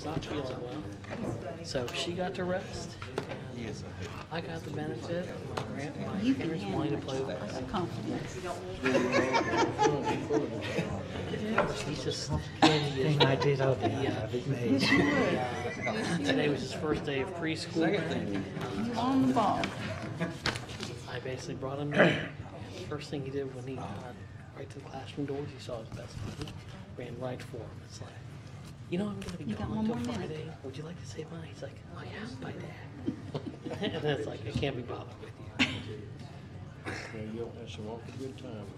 Not feeling well, so she got to rest. I got the benefit of my parents wanting to play with us. Confidence. He's just Thing I did out there. today was his first day of preschool. You on the ball. I basically brought him in. First thing he did when he got right to the classroom doors, he saw his best buddy, ran right for him. It's like, you know, I'm going to be gone until Friday. Would you like to say bye? He's like, oh yeah, bye, Dad. And then it's like, I can't be bothered with you. Yeah, you'll have some awful good times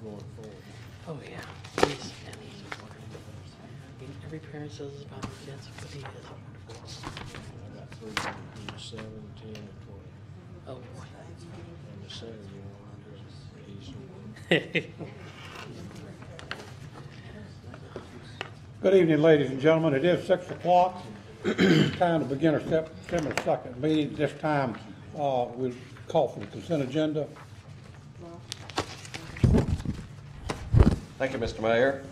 going forward. Oh yeah, he's a wonderful. I mean, every parent says this about their kids, but he is wonderful. I got 3, 7, 10, and 20. Oh boy. And the 7-year-old, he's Good evening, ladies and gentlemen. It is 6 o'clock. Time to begin our September 2nd meeting. This time, we'll call for the consent agenda. Thank you, Mr. Mayor.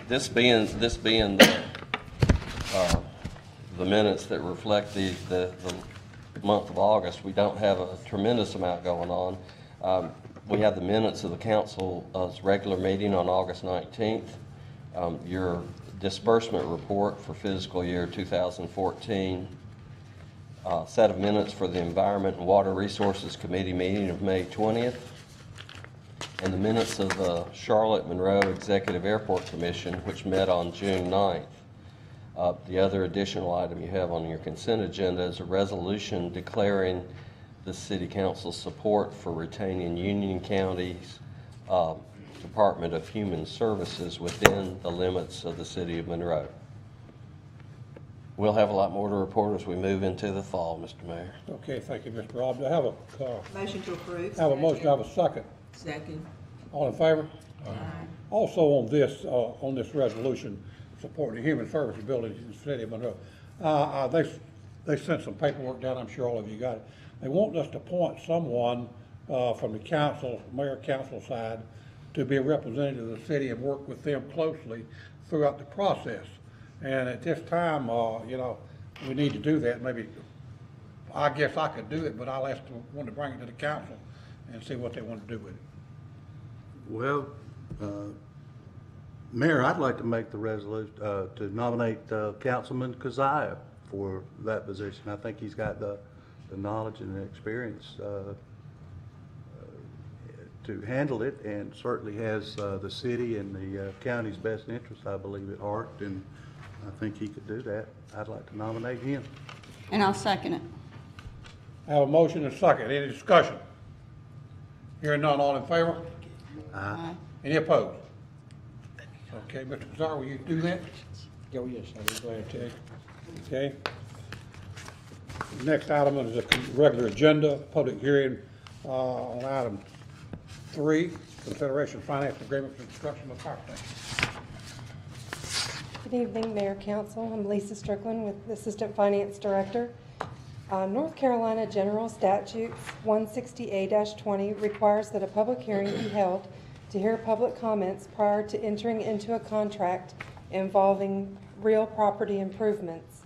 This being the minutes that reflect the month of August, we don't have a tremendous amount going on. We have the minutes of the council's regular meeting on August 19th. Your disbursement report for fiscal year 2014, set of minutes for the Environment and Water Resources Committee meeting of May 20th, and the minutes of the Charlotte Monroe Executive Airport Commission, which met on June 9th. The other additional item you have on your consent agenda is a resolution declaring the City Council's support for retaining Union County's Department of Human Services within the limits of the City of Monroe. We'll have a lot more to report as we move into the fall, Mr. Mayor. Okay, thank you, Mr. Rob. Do I have a Motion to approve. have a motion? Do I have a second? Second. All in favor? Also on this resolution, supporting the human services buildings in the City of Monroe, they sent some paperwork down. I'm sure all of you got it. They want us to appoint someone from the council, mayor council side, to be a representative of the city and work with them closely throughout the process. And at this time, you know, we need to do that. Maybe, I guess I could do it, but I'll ask to bring it to the council and see what they want to do with it. Well, Mayor, I'd like to make the resolution to nominate Councilman Keziah for that position. I think he's got the knowledge and the experience to handle it, and certainly has the city and the county's best interest, I believe, at heart, and I think he could do that. I'd like to nominate him. And I'll second it. I have a motion and a second. Any discussion? Hearing none, all in favor? Aye. Any opposed? Okay, Mr. Keziah, will you do that? Oh, yes, I'll be glad to. Okay. Next item is a regular agenda, public hearing on item 3, consideration of finance agreement for construction of fire station. Good evening, Mayor, Council. I'm Lisa Strickland with Assistant Finance Director. North Carolina General Statutes 160A-20 requires that a public hearing be held to hear public comments prior to entering into a contract involving real property improvements.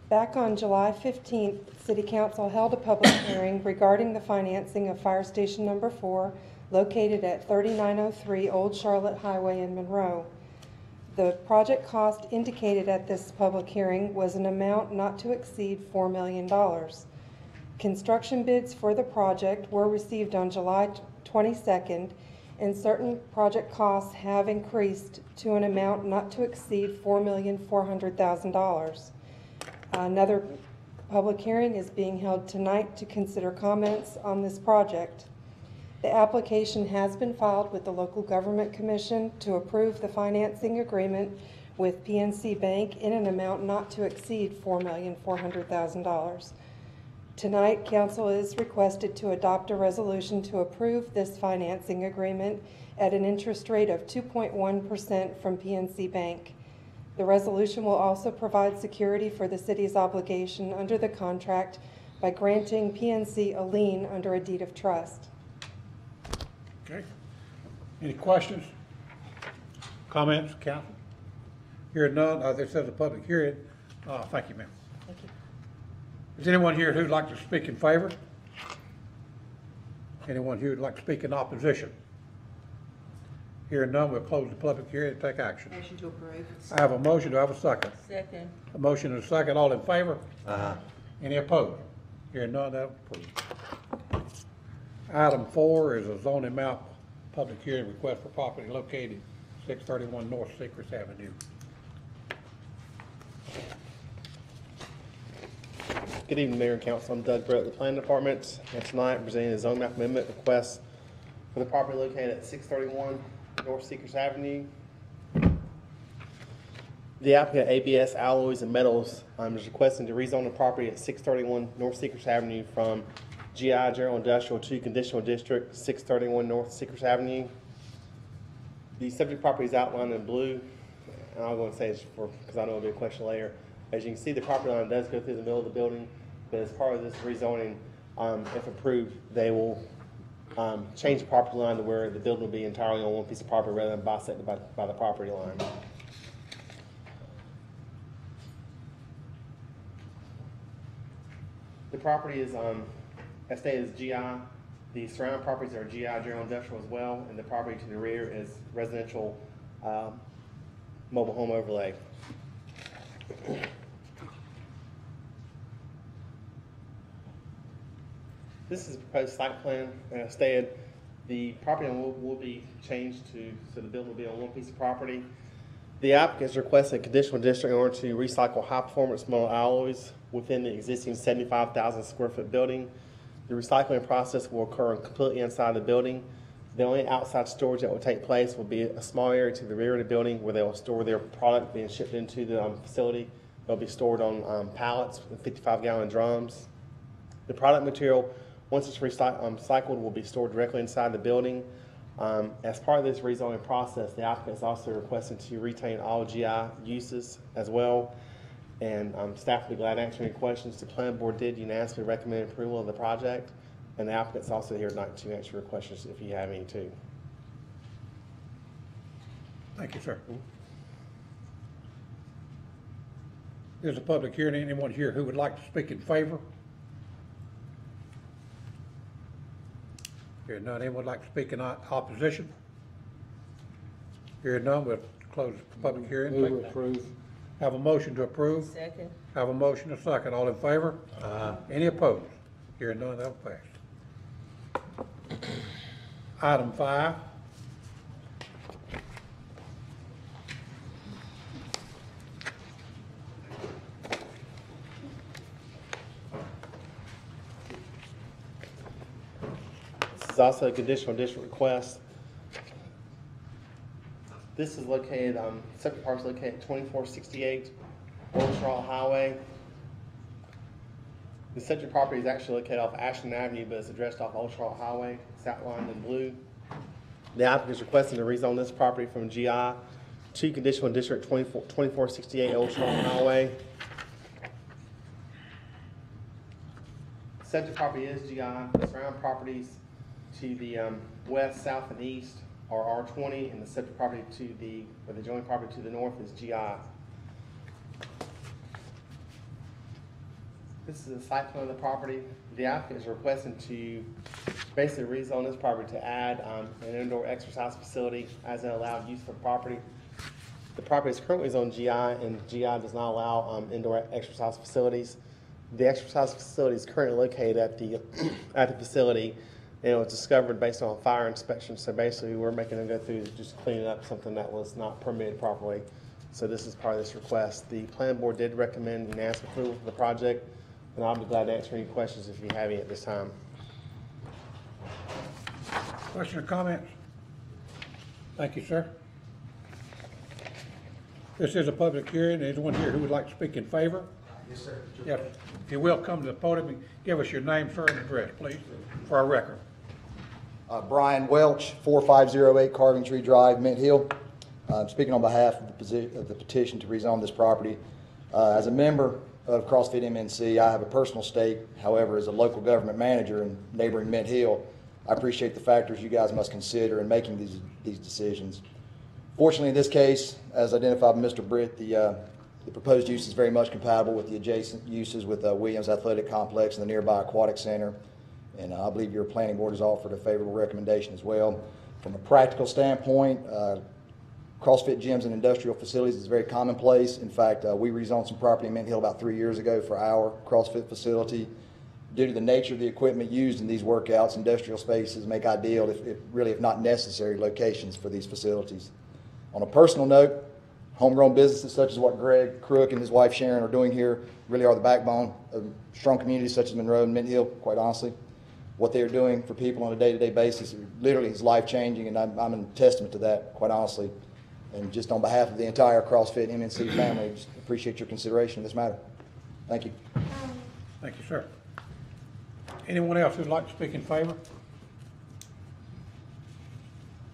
Back on July 15th, City Council held a public hearing regarding the financing of Fire Station Number 4, located at 3903 Old Charlotte Highway in Monroe. The project cost indicated at this public hearing was an amount not to exceed $4 million. Construction bids for the project were received on July 22nd, and certain project costs have increased to an amount not to exceed $4,400,000. Another public hearing is being held tonight to consider comments on this project. The application has been filed with the Local Government Commission to approve the financing agreement with PNC Bank in an amount not to exceed $4,400,000. Tonight, Council is requested to adopt a resolution to approve this financing agreement at an interest rate of 2.1% from PNC Bank. The resolution will also provide security for the city's obligation under the contract by granting PNC a lien under a deed of trust. Okay. Any questions? Comments, council? Hearing none, this is a public hearing. Thank you, ma'am. Is anyone here who'd like to speak in favor? Anyone here who'd like to speak in opposition? Hearing none, we'll close the public hearing and take action. Motion to approve. I have a motion. Do I have a second? Second. A motion and a second. All in favor? Any opposed? Hearing none, that approved. Item 4 is a zoning map public hearing request for property located 631 North Secrets Avenue. Good evening, Mayor and Council. I'm Doug Brett, the Planning Department, and tonight I'm presenting a zone map amendment request for the property located at 631 North Secrets Avenue. The applicant, ABS Alloys and Metals, is requesting to rezone the property at 631 North Secrets Avenue from GI General Industrial to Conditional District 631 North Secrets Avenue. The subject property is outlined in blue, and I'm going to say this because I know it'll be a question later. As you can see, the property line does go through the middle of the building, but as part of this rezoning, if approved, they will change the property line to where the building will be entirely on one piece of property rather than bisected by the property line. The property is, as stated, is GI. The surrounding properties are GI General Industrial as well, and the property to the rear is residential mobile home overlay. This is a proposed site plan. As stated, the property line will be changed so the building will be on one piece of property. The applicant is requesting a conditional district in order to recycle high-performance metal alloys within the existing 75,000 square foot building. The recycling process will occur completely inside the building. The only outside storage that will take place will be a small area to the rear of the building where they will store their product being shipped into the facility. They'll be stored on pallets with 55-gallon drums. The product material, once it's recycled, will be stored directly inside the building. As part of this rezoning process, the applicant is also requesting to retain all GI uses as well. And staff will be glad to answer any questions. The planning board did unanimously recommend approval of the project, and the applicant's also here tonight to answer your questions if you have any too. Thank you, sir. There's a public hearing. Anyone here who would like to speak in favor? Hearing none. Anyone like to speak in opposition? Hearing none, we'll close the public hearing. Move approve. Have a motion to approve. Second. Have a motion and a second. All in favor? Any opposed? Hearing none, that will pass. Item 5. This is also a conditional district request. This is located, subject park is located at 2468 Old Charlotte Highway. The subject property is actually located off Ashland Avenue, but it's addressed off Old Charlotte Highway. It's outlined in blue. The applicant is requesting to rezone this property from GI to conditional district 2468 Old Charlotte Highway. Subject property is GI. The surrounding properties to the west, south, and east are R20, and the subject property the adjoining property to the north is GI. This is a site plan of the property. The applicant is requesting to basically rezone this property to add an indoor exercise facility as an allowed use for property. The property is currently zoned GI, and GI does not allow indoor exercise facilities. The exercise facility is currently located at the facility, and it was discovered based on fire inspection. So basically, we're making them go through just cleaning up something that was not permitted properly. So this is part of this request. The planning board did recommend unanimous approval for the project, and I'll be glad to answer any questions if you have any at this time. Question or comments? Thank you, sir. This is a public hearing. Anyone here who would like to speak in favor? Yes, sir. Yes. If you will, come to the podium and give us your name, sir, and address, please, for our record. Brian Welch, 4508 Carving Tree Drive, Mint Hill. Speaking on behalf of the petition to rezone this property. As a member of CrossFit MNC, I have a personal stake. However, as a local government manager in neighboring Mint Hill, I appreciate the factors you guys must consider in making these decisions. Fortunately, in this case, as identified by Mr. Britt, the proposed use is very much compatible with the adjacent uses with Williams Athletic Complex and the nearby Aquatic Center. And I believe your planning board has offered a favorable recommendation as well. From a practical standpoint, CrossFit gyms and industrial facilities is very commonplace. In fact, we rezoned some property in Mint Hill about 3 years ago for our CrossFit facility. Due to the nature of the equipment used in these workouts, industrial spaces make ideal, if not necessary, locations for these facilities. On a personal note, homegrown businesses such as what Greg Crook and his wife Sharon are doing here really are the backbone of strong communities such as Monroe and Mint Hill, quite honestly. What they are doing for people on a day-to-day basis literally is life-changing, and I'm a testament to that, quite honestly. And just on behalf of the entire CrossFit MNC family, just appreciate your consideration of this matter. Thank you. Thank you, sir. Anyone else who'd like to speak in favor?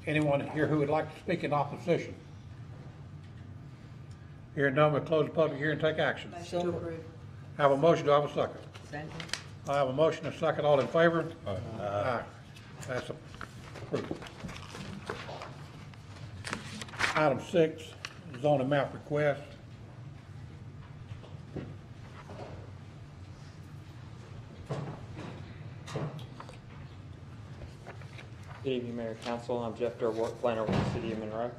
Anyone here who would like to speak in opposition? Hearing none, we'll close the public hearing and take action. Motion to approve. Have a motion, do I have a second? Second. I have a motion and a second, all in favor? Aye. That's approved. Item 6, zoning map request. Good evening, Mayor and Council. I'm Jeff Durworth, planner with the City of Monroe.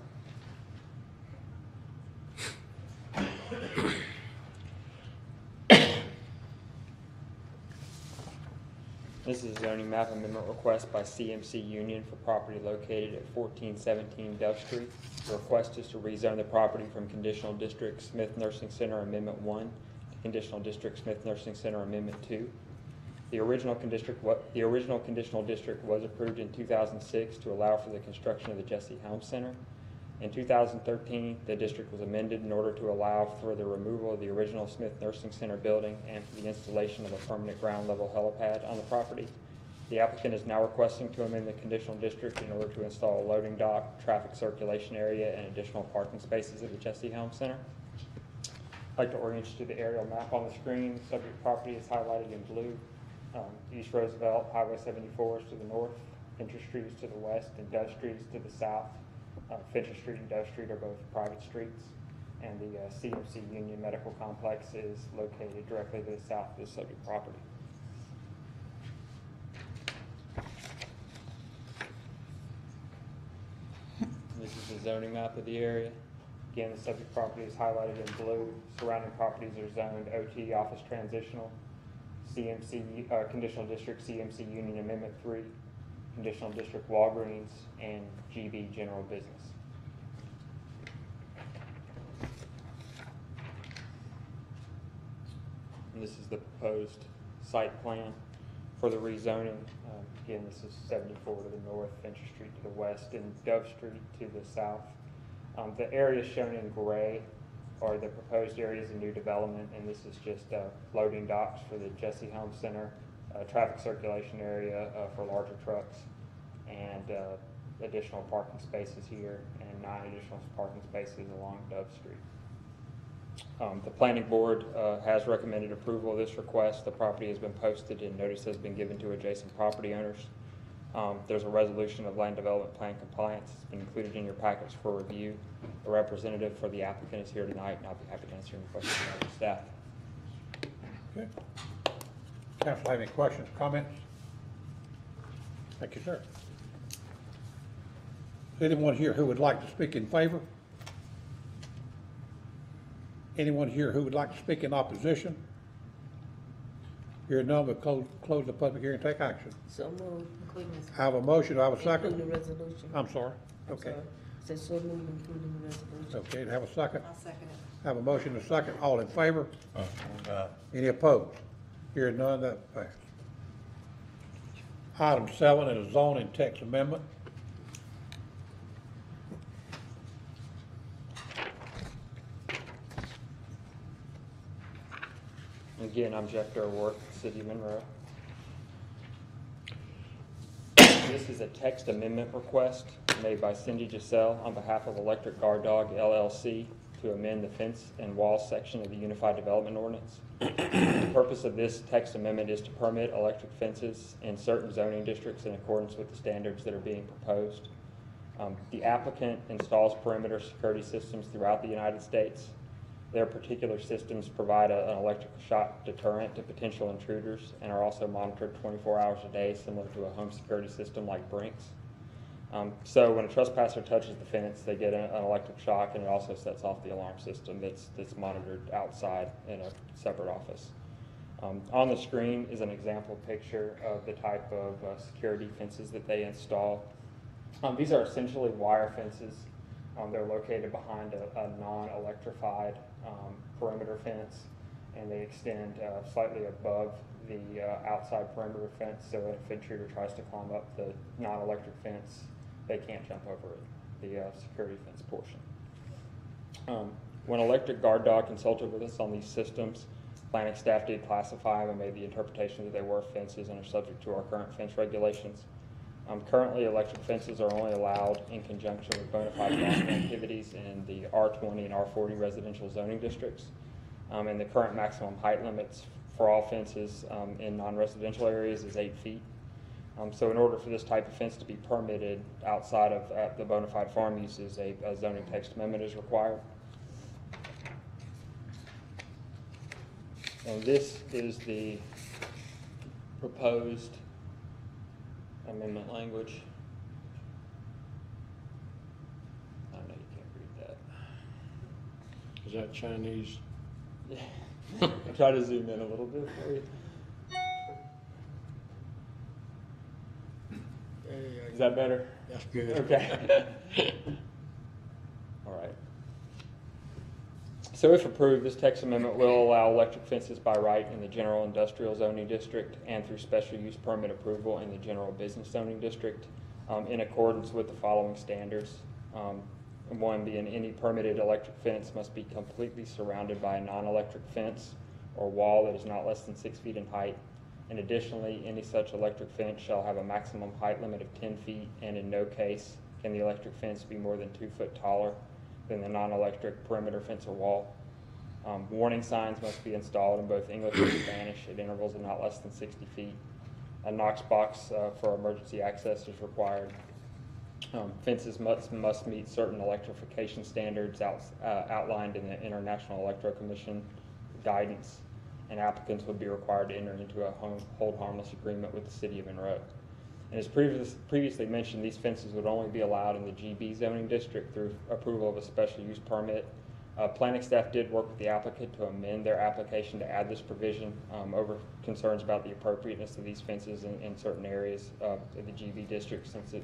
This is a zoning map amendment request by CMC Union for property located at 1417 Dove Street. The request is to rezone the property from Conditional District Smith Nursing Center Amendment 1 to Conditional District Smith Nursing Center Amendment 2. The original conditional district was approved in 2006 to allow for the construction of the Jesse Helms Center. In 2013, the district was amended in order to allow for the removal of the original Smith Nursing Center building and for the installation of a permanent ground level helipad on the property. The applicant is now requesting to amend the conditional district in order to install a loading dock, traffic circulation area, and additional parking spaces at the Jesse Helms Center. I'd like to orient you to the aerial map on the screen. The subject property is highlighted in blue. East Roosevelt, Highway 74 is to the north, Fincher Street is to the west, and Dove Street is to the south. Fincher Street and Dove Street are both private streets, and the CMC Union Medical Complex is located directly to the south of the subject property. This is the zoning map of the area. Again, the subject property is highlighted in blue. Surrounding properties are zoned OT Office Transitional, CMC Conditional District CMC Union Amendment 3, Conditional District Walgreens, and GB General Business. And this is the proposed site plan for the rezoning. Again, this is 74 to the north, Fincher Street to the west, and Dove Street to the south. The areas shown in gray are the proposed areas of new development, and this is just loading docks for the Jesse Helms Center, traffic circulation area for larger trucks, and additional parking spaces here, and 9 additional parking spaces along Dove Street. The planning board has recommended approval of this request. The property has been posted and notice has been given to adjacent property owners. There's a resolution of land development plan compliance. It's been included in your packets for review. A representative for the applicant is here tonight, and I'll be happy to answer any questions about the staff. Okay. Council have any questions, comments? Thank you, sir. Is anyone here who would like to speak in favor? Anyone here who would like to speak in opposition? Hearing none, we'll close the public hearing and take action. So moved, including this. I have a motion, do I have a Including second? the resolution. I'm sorry, okay. Said so moved, including the resolution. Okay, to have a second? I'll second it. I have a motion and a second, all in favor? Any opposed? Hearing none, that passed. Item 7 is a zoning text amendment. Again, I'm Jeff Durworth, City of Monroe. This is a text amendment request made by Cindy Giselle on behalf of Electric Guard Dog LLC to amend the fence and wall section of the Unified Development Ordinance. The purpose of this text amendment is to permit electric fences in certain zoning districts in accordance with the standards that are being proposed. The applicant installs perimeter security systems throughout the United States. Their particular systems provide an electrical shock deterrent to potential intruders and are also monitored 24 hours a day, similar to a home security system like Brink's. So when a trespasser touches the fence, they get an electric shock, and it also sets off the alarm system that's monitored outside in a separate office. On the screen is an example picture of the type of security fences that they install. These are essentially wire fences. They're located behind a non-electrified perimeter fence, and they extend slightly above the outside perimeter fence, so if an intruder tries to climb up the non-electric fence, they can't jump over it, the security fence portion. When Electric Guard Dog consulted with us on these systems, planning staff did classify them and made the interpretation that they were fences and are subject to our current fence regulations. Currently, electric fences are only allowed in conjunction with bona fide farming activities in the R20 and R40 residential zoning districts. And the current maximum height limits for all fences in non-residential areas is 8 feet. So in order for this type of fence to be permitted outside of the bona fide farm uses, a zoning text amendment is required. And this is the proposed amendment language. I know you can't read that. Is that Chinese? I'll try to zoom in a little bit for you. Is that better? That's good. Okay. All right. So if approved, this text amendment will allow electric fences by right in the general industrial zoning district and through special use permit approval in the general business zoning district in accordance with the following standards. One being any permitted electric fence must be completely surrounded by a non-electric fence or wall that is not less than 6 feet in height. And additionally, any such electric fence shall have a maximum height limit of 10 feet, and in no case can the electric fence be more than 2 foot taller than the non-electric perimeter fence or wall. Warning signs must be installed in both English and Spanish at intervals of not less than 60 feet. A Knox box for emergency access is required. Fences must meet certain electrification standards outlined in the International Electro Commission guidance, and applicants would be required to enter into a hold harmless agreement with the city of Monroe. And as previously mentioned, these fences would only be allowed in the GB zoning district through approval of a special use permit. Planning staff did work with the applicant to amend their application to add this provision over concerns about the appropriateness of these fences in certain areas of the GB district, since it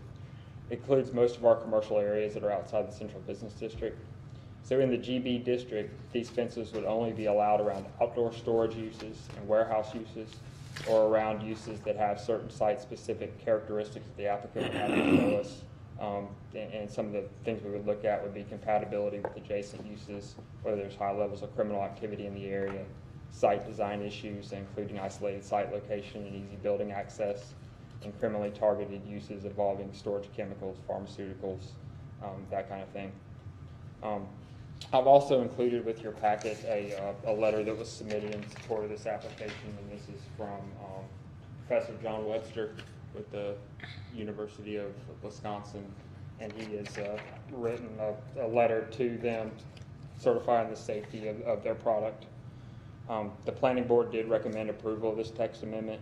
includes most of our commercial areas that are outside the central business district. So in the GB district, these fences would only be allowed around outdoor storage uses and warehouse uses, or around uses that have certain site-specific characteristics that the applicant would have to show us. And some of the things we would look at would be compatibility with adjacent uses, whether there's high levels of criminal activity in the area, site design issues, including isolated site location and easy building access, and criminally targeted uses involving storage of chemicals, pharmaceuticals, that kind of thing. I've also included with your packet a letter that was submitted in support of this application, and this is from Professor John Webster with the University of Wisconsin, and he has written a letter to them certifying the safety of their product. The planning board did recommend approval of this text amendment.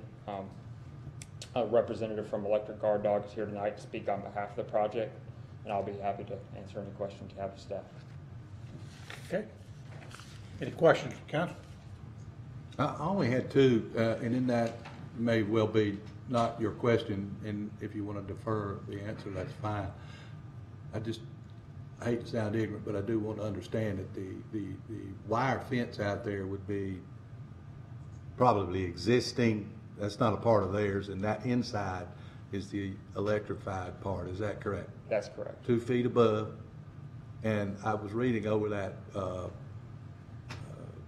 A representative from Electric Guard Dog is here tonight to speak on behalf of the project, and I'll be happy to answer any questions you have of staff. Okay. Any questions, council? I only had two, and in that may well be not your question, and if you want to defer the answer, that's fine. I hate to sound ignorant, but I do want to understand that the wire fence out there would be probably existing. That's not a part of theirs, and that inside is the electrified part. Is that correct? That's correct. 2 feet above. And I was reading over that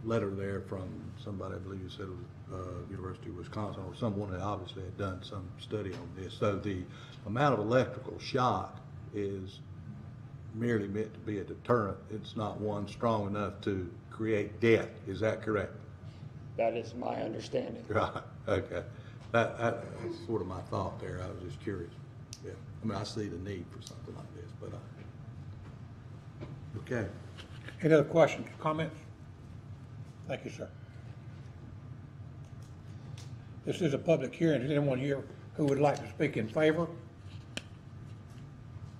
letter there from somebody, I believe you said it was University of Wisconsin, or someone that obviously had done some study on this. So the amount of electrical shock is merely meant to be a deterrent. It's not one strong enough to create death. Is that correct? That is my understanding. Right. Okay. That's sort of my thought there. I was just curious. Yeah. I mean, I see the need for something like this, but okay. Any other questions, comments? Thank you, sir. This is a public hearing. Is anyone here who would like to speak in favor?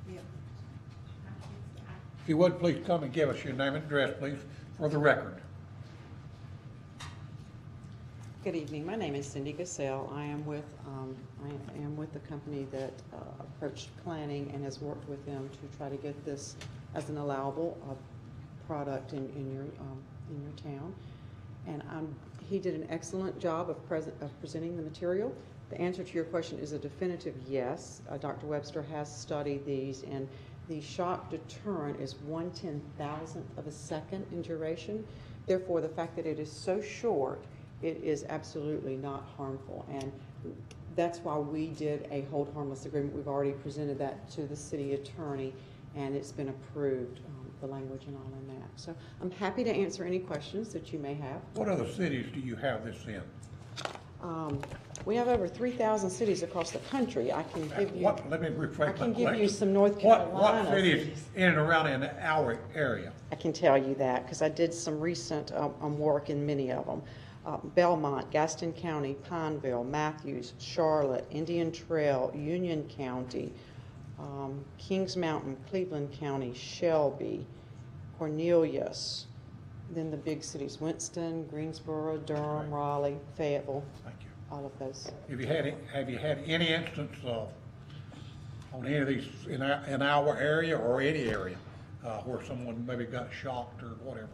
If you would, please come and give us your name and address, please, for the record. Good evening. My name is Cindy Gassell. I am with the company that approached planning and has worked with them to try to get this as an allowable product in your town. And he did an excellent job of presenting the material. The answer to your question is a definitive yes. Dr. Webster has studied these, and the shock deterrent is 1/10,000th of a second in duration. Therefore, the fact that it is so short, it is absolutely not harmful. And that's why we did a hold harmless agreement. We've already presented that to the city attorney, and it's been approved, the language and all in that. So I'm happy to answer any questions that you may have. What other cities do you have this in? We have over 3,000 cities across the country. I can give you. Let me rephrase my I can question. give you some North Carolina. What cities in and around in our area? I can tell you that because I did some recent work in many of them. Belmont, Gaston County, Pineville, Matthews, Charlotte, Indian Trail, Union County, Kings Mountain, Cleveland County, Shelby, Cornelius, then the big cities, Winston, Greensboro, Durham, Raleigh, Fayetteville. Thank you. All of those. Have you had any instance of, on any of these in our area or any area, where someone maybe got shocked or whatever?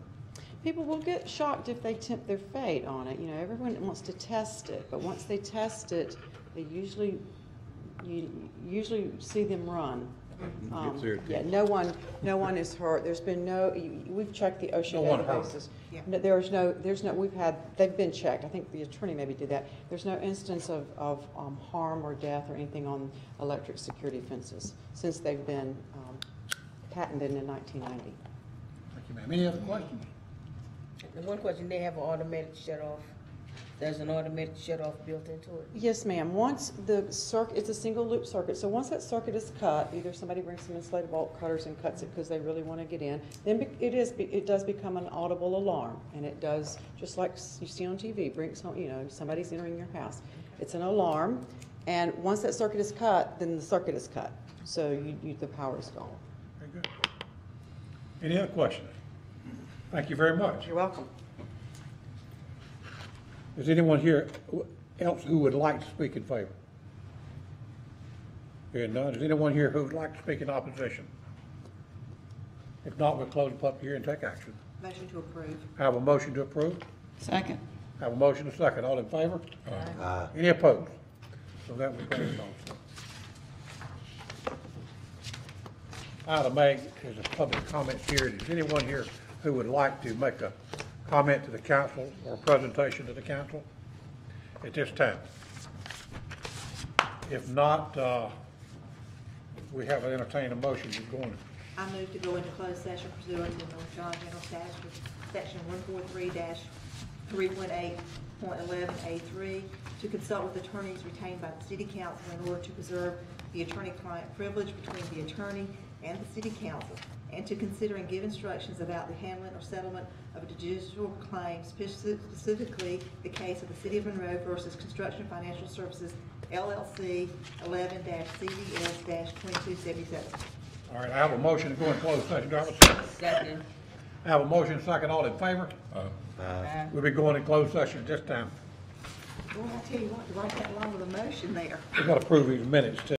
People will get shocked if they tempt their fate on it. You know, everyone wants to test it, but once they test it, they you usually see them run. Yeah, no one is hurt. There's been we've checked the OSHA databases. No, there's no, they've been checked. I think the attorney maybe did that. There's no instance of harm or death or anything on electric security fences since they've been patented in 1990. Thank you, ma'am. Any other questions? And one question, they have an automatic shut off. There's an automatic shut off built into it? Yes, ma'am. Once the circuit, it's a single loop circuit, so once that circuit is cut, either somebody brings some insulated bolt cutters and cuts it because they really want to get in, then it does become an audible alarm, and it does, just like you see on TV, brings home, somebody's entering your house. It's an alarm, and once that circuit is cut, then the circuit is cut, so the power is gone. Very good. Any other questions? Thank you very much. You're welcome. Is anyone here else who would like to speak in favor? Hearing none. Is anyone here who would like to speak in opposition? If not, we'll close the public hearing and take action. Motion to approve. I have a motion to approve. Second. I have a motion to second. All in favor? Aye. Any opposed? So that was passed also. Item A is a public comment period. Is anyone here who would like to make a comment to the council or a presentation to the council at this time? If not, we have an entertained motion to go in. I move to go into closed session pursuant to North Carolina General Statute, section 143-318.11A3, to consult with attorneys retained by the city council in order to preserve the attorney-client privilege between the attorney and the city council, and to consider and give instructions about the handling or settlement of a judicial claim, specifically the case of the City of Monroe versus Construction Financial Services, LLC, 11-CVS-2277. All right, I have a motion to go in closed session. Do I have a second? Second. I have a motion and second. All in favor? We'll be going in closed session at this time. Well, I tell you what, to write that long of a motion there. We've got to approve these minutes too.